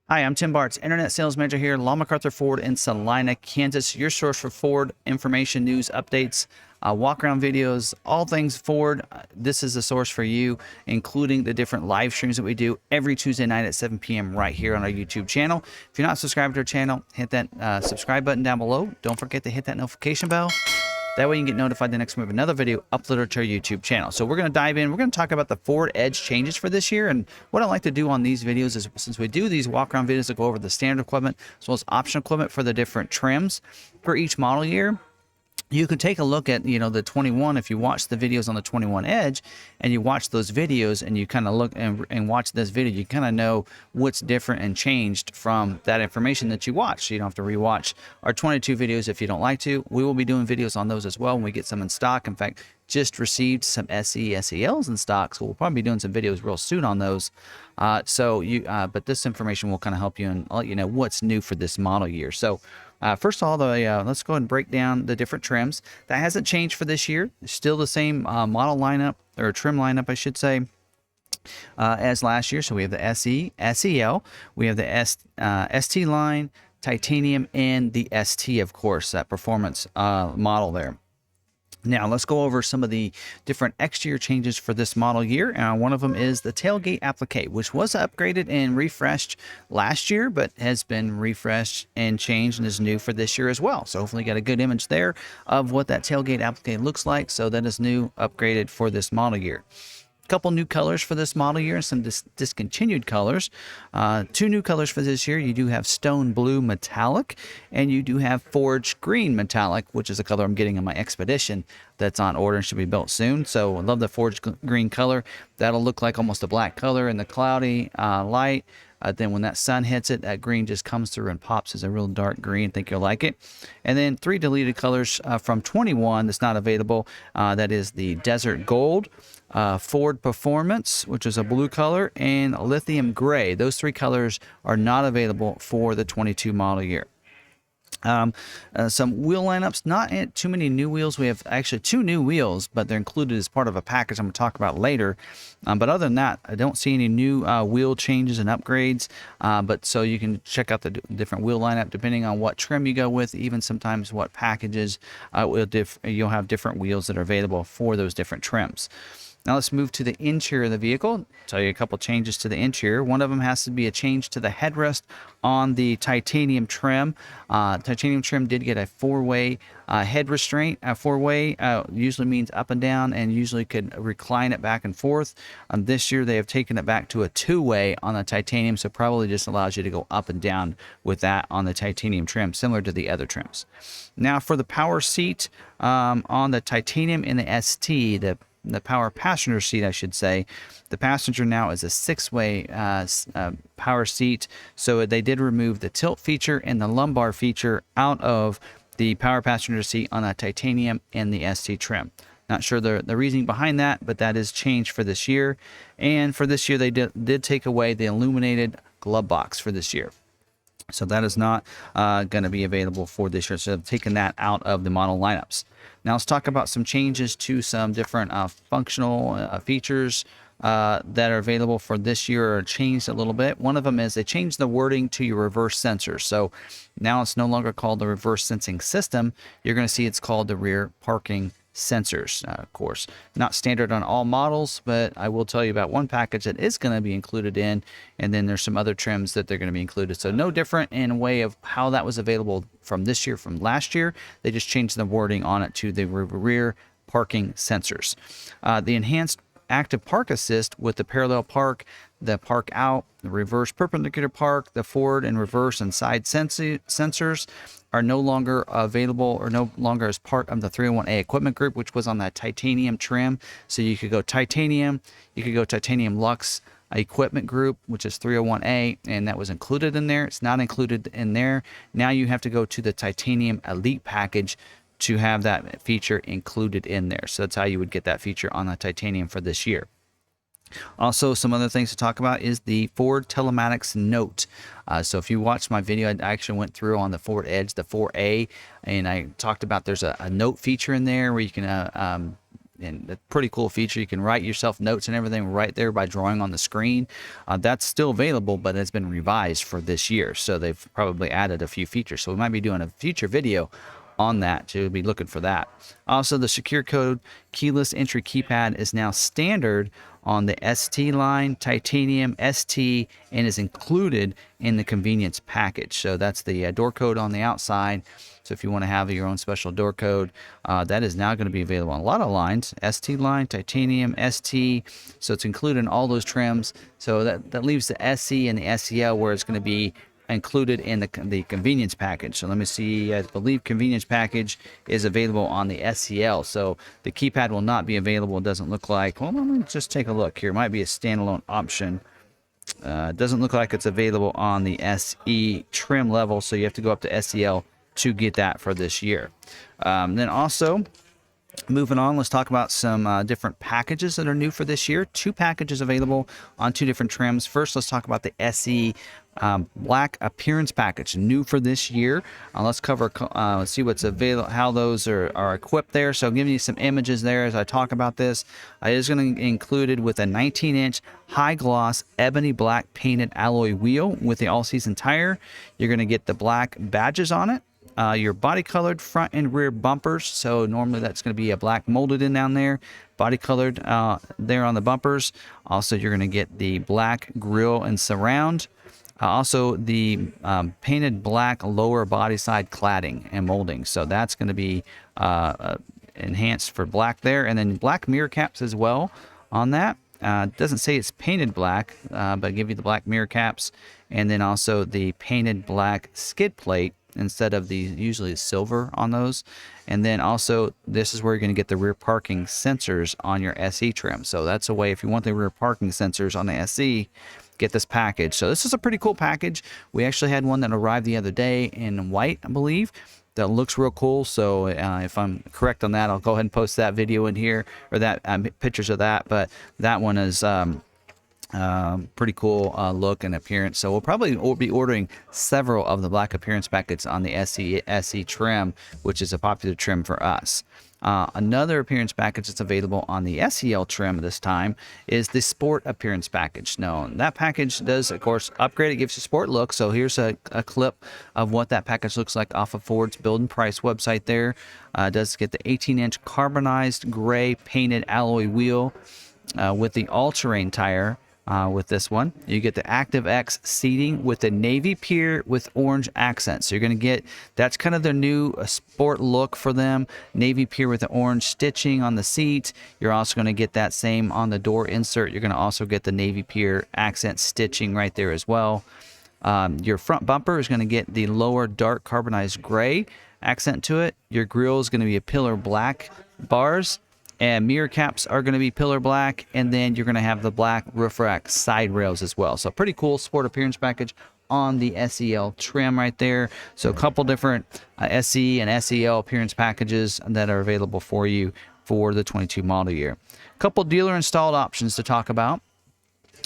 Hi, I'm Tim Bartz, Internet Sales Manager here, McArthur Ford in Salina, Kansas. Your source for Ford information, news, updates, walk-around videos, all things Ford. This is a source for you, including the different live streams that we do every Tuesday night at 7 p.m. right here on our YouTube channel. If you're not subscribed to our channel, hit that subscribe button down below. Don't forget to hit that notification bell. That way you can get notified the next time we have another video uploaded to our YouTube channel. So we're going to dive in. We're going to talk about the Ford Edge changes for this year. And what I like to do on these videos is, since we do these walk-around videos that go over the standard equipment as well as optional equipment for the different trims for each model year, you can take a look at, the 21. If you watch the videos on the 21 Edge and you watch those videos and you kind of look and watch this video, you kind of know what's different and changed from that information that you watch. You don't have to rewatch our 22 videos if you don't like to. We will be doing videos on those as well when we get some in stock. In fact, just received some SELs in stock, so we'll probably be doing some videos real soon on those. But this information will kind of help you and let you know what's new for this model year. So first of all, let's go ahead and break down the different trims. That hasn't changed for this year. It's still the same model lineup, or trim lineup, I should say, as last year. So we have the SE, SEL, we have the ST line, titanium, and the ST, of course, that performance model there. Now, let's go over some of the different exterior changes for this model year. One of them is the tailgate applique, which was upgraded and refreshed last year, but has been refreshed and changed and is new for this year as well. So hopefully you got a good image there of what that tailgate applique looks like. So that is new, upgraded for this model year. Couple new colors for this model year, some discontinued colors. Two new colors for this year. You do have stone blue metallic, and you do have forge green metallic, which is a color I'm getting in my Expedition that's on order and should be built soon. So I love the forge green color. That'll look like almost a black color in the cloudy light. Then when that sun hits it, that green just comes through and pops as a real dark green. I think you'll like it. And then three deleted colors from 21 that's not available. That is the Desert Gold, Ford Performance, which is a blue color, and Lithium Gray. Those three colors are not available for the 22 model year. Some wheel lineups, not too many new wheels. We have actually two new wheels, but they're included as part of a package I'm going to talk about later. But other than that, I don't see any new wheel changes and upgrades. But so you can check out the different wheel lineup depending on what trim you go with, even sometimes what packages. You'll have different wheels that are available for those different trims. Now let's move to the interior of the vehicle. Tell you a couple changes to the interior. One of them has to be a change to the headrest on the titanium trim. Titanium trim did get a four-way head restraint. Four-way usually means up and down and usually could recline it back and forth. This year they have taken it back to a two-way on the titanium, so probably just allows you to go up and down with that on the titanium trim, similar to the other trims. Now for the power seat on the titanium and the ST, the power passenger seat, I should say. The passenger now is a six-way power seat. So they did remove the tilt feature and the lumbar feature out of the power passenger seat on that titanium and the ST trim. Not sure the reasoning behind that, but that is changed for this year. And for this year, they did take away the illuminated glove box for this year. So that is not going to be available for this year. So they've taken that out of the model lineups. Now let's talk about some changes to some different functional features that are available for this year, or changed a little bit. One of them is they changed the wording to your reverse sensor. So now it's no longer called the reverse sensing system. You're going to see it's called the rear parking sensors. Of course, not standard on all models, but I will tell you about one package that is going to be included in, and then there's some other trims that they're going to be included. So no different in a way of how that was available from this year from last year. They just changed the wording on it to the rear parking sensors. The enhanced active park assist with the parallel park, the park out, the reverse perpendicular park, the forward and reverse and side sensors are no longer available, or no longer as part of the 301A equipment group, which was on that titanium trim. So you could go titanium, you could go titanium luxe equipment group, which is 301A, and that was included in there. It's not included in there. Now you have to go to the titanium elite package to have that feature included in there. So that's how you would get that feature on the titanium for this year. Also, some other things to talk about is the Ford Telematics Note. So if you watched my video, I actually went through on the Ford Edge, the 4A, and I talked about there's a note feature in there where you can and a pretty cool feature. You can write yourself notes and everything right there by drawing on the screen. That's still available, but it's been revised for this year, so they've probably added a few features. So we might be doing a future video on that, so you'll be looking for that. Also, the secure code keyless entry keypad is now standard on the ST line, Titanium, ST, and is included in the convenience package. So that's the door code on the outside. So if you want to have your own special door code, that is now going to be available on a lot of lines, ST line, Titanium, ST. So it's included in all those trims. So that leaves the SE and the SEL where it's going to be included in the convenience package. So let me see, I believe convenience package is available on the SEL. So the keypad will not be available. It doesn't look like. Well, let me just take a look here. It might be a standalone option. It doesn't look like it's available on the SE trim level, so you have to go up to SEL to get that for this year. Then also, moving on, let's talk about some different packages that are new for this year. 2 packages available on 2 different trims. First, let's talk about the SE black appearance package, new for this year. Let's cover, let's see what's available, how those are equipped there. So I'm giving you some images there as I talk about this. It is going to be included with a 19-inch high gloss ebony black painted alloy wheel with the all-season tire. You're going to get the black badges on it. Your body colored front and rear bumpers. So normally that's going to be a black molded in down there, body colored there on the bumpers. Also, you're going to get the black grille and surround. Also, the painted black lower body side cladding and molding. So that's going to be enhanced for black there. And then black mirror caps as well on that. It doesn't say it's painted black, but give you the black mirror caps. And then also the painted black skid plate instead of the usually silver on those. And then also, this is where you're going to get the rear parking sensors on your SE trim. So that's a way, if you want the rear parking sensors on the SE, get this package. So this is a pretty cool package. We actually had one that arrived the other day in white, I believe. That looks real cool. So if I'm correct on that, I'll go ahead and post that video in here, or that pictures of that. But that one is pretty cool look and appearance. So we'll probably be ordering several of the black appearance packets on the SE trim, which is a popular trim for us. Another appearance package that's available on the SEL trim this time is the Sport Appearance Package. Now, that package does, of course, upgrade. It gives you a sport look. So here's a clip of what that package looks like off of Ford's Build and Price website there. It does get the 18-inch carbonized gray painted alloy wheel with the all-terrain tire. With this one, you get the Active X seating with the navy pier with orange accents. So you're going to get, that's kind of their new sport look for them. Navy pier with the orange stitching on the seat. You're also going to get that same on the door insert. You're going to also get the navy pier accent stitching right there as well. Your front bumper is going to get the lower dark carbonized gray accent to it. Your grille is going to be a pillar black bars. And mirror caps are going to be pillar black, and then you're going to have the black roof rack side rails as well. So pretty cool sport appearance package on the SEL trim right there. So a couple different SE and SEL appearance packages that are available for you for the 22 model year. A couple dealer installed options to talk about.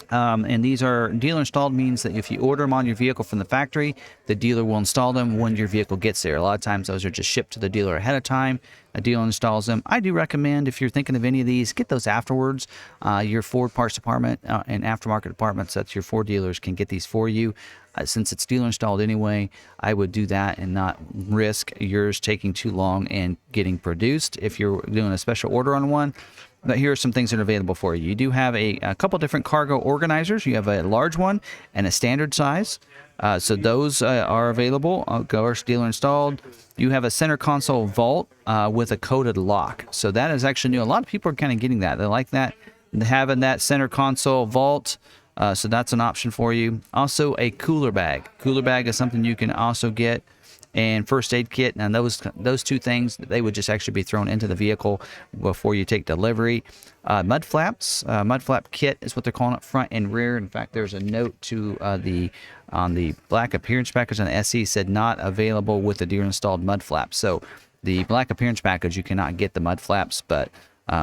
And these are dealer installed, means that if you order them on your vehicle from the factory, the dealer will install them when your vehicle gets there. A lot of times those are just shipped to the dealer ahead of time. A dealer installs them. I do recommend, if you're thinking of any of these, get those afterwards. Your Ford parts department and aftermarket departments, that's your Ford dealers, can get these for you. Since it's dealer installed anyway, I would do that and not risk yours taking too long and getting produced if you're doing a special order on one. But here are some things that are available for you. You do have a couple different cargo organizers. You have a large one and a standard size. So those are available. Of course, dealer installed. You have a center console vault with a coated lock. So that is actually new. A lot of people are kind of getting that. They like that, having that center console vault. So that's an option for you. Also, a cooler bag. Cooler bag is something you can also get. And first aid kit, and those two things, they would just actually be thrown into the vehicle before you take delivery. Mud flaps, mud flap kit is what they're calling it, front and rear. In fact, there's a note to on the black appearance package on the SE said not available with the dealer installed mud flaps. So the black appearance package, you cannot get the mud flaps, but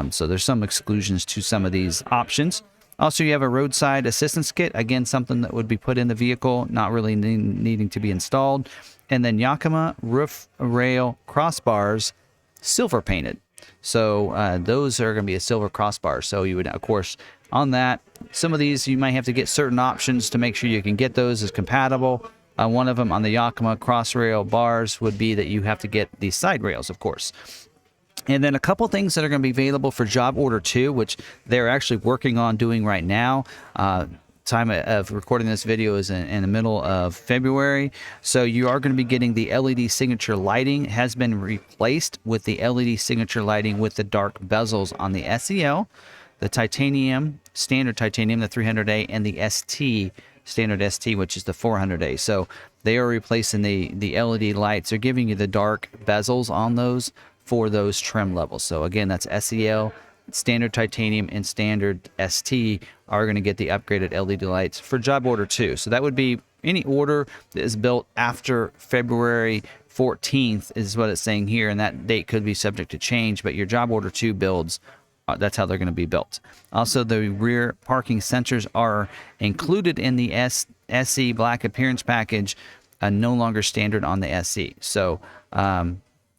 so there's some exclusions to some of these options. Also, you have a roadside assistance kit, again, something that would be put in the vehicle, not really needing to be installed. And then Yakima roof rail crossbars, silver painted. So those are going to be a silver crossbar. So you would, of course, on that, some of these you might have to get certain options to make sure you can get those as compatible. One of them on the Yakima Crossrail bars would be that you have to get these side rails, of course. And then a couple things that are going to be available for job order 2, which they're actually working on doing right now. Time of recording this video is in the middle of February. So you are going to be getting the LED signature lighting. It has been replaced with the LED signature lighting with the dark bezels on the SEL, the titanium, standard titanium, the 300A, and the ST, standard ST, which is the 400A. So they are replacing the LED lights. They're giving you the dark bezels on those for those trim levels. So again, that's SEL, standard titanium, and standard ST are going to get the upgraded LED lights for job order 2. So that would be any order that is built after February 14th is what it's saying here, and that date could be subject to change, but your job order 2 builds, that's how they're going to be built. Also, the rear parking sensors are included in the SE black appearance package, no longer standard on the SE. So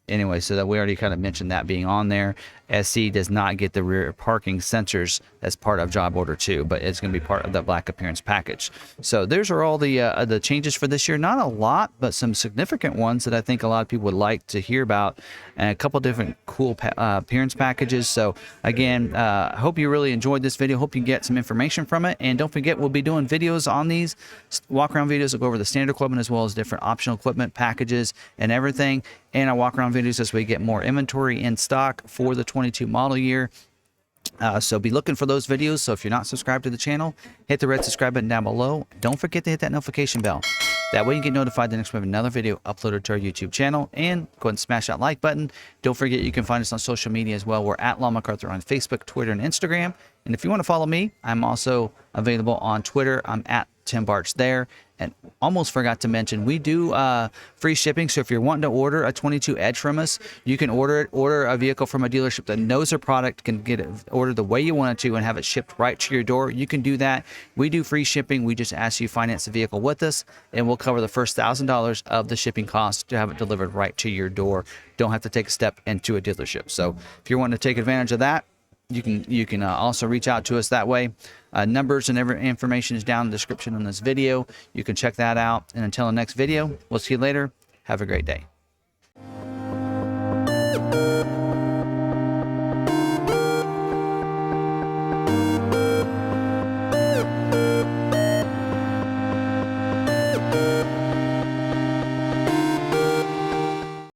anyway, so that we already kind of mentioned that being on there. SE does not get the rear parking sensors as part of job order 2, but it's going to be part of the black appearance package. So those are all the changes for this year. Not a lot, but some significant ones that I think a lot of people would like to hear about, and a couple different cool appearance packages. So again, I hope you really enjoyed this video. Hope you get some information from it, and don't forget, we'll be doing videos on these walk around videos. We'll go over the standard equipment as well as different optional equipment packages and everything, and our walk around videos as we get more inventory in stock for the 22 model year. So be looking for those videos. So if you're not subscribed to the channel, hit the red subscribe button down below. Don't forget to hit that notification bell. That way you get notified the next time we have another video uploaded to our YouTube channel. And go ahead and smash that like button. Don't forget you can find us on social media as well. We're at McArthur on Facebook, Twitter, and Instagram. And if you want to follow me, I'm also available on Twitter. I'm at Tim Barch there. And almost forgot to mention, we do free shipping. So if you're wanting to order a 22 Edge from us, you can order a vehicle from a dealership that knows their product, can get it ordered the way you want it to, and have it shipped right to your door. You can do that. We do free shipping. We just ask you to finance the vehicle with us, and we'll cover the first $1,000 of the shipping cost to have it delivered right to your door. Don't have to take a step into a dealership. So if you're wanting to take advantage of that, you can also reach out to us that way. Numbers and every information is down in the description on this video. You can check that out. And until the next video, we'll see you later. Have a great day.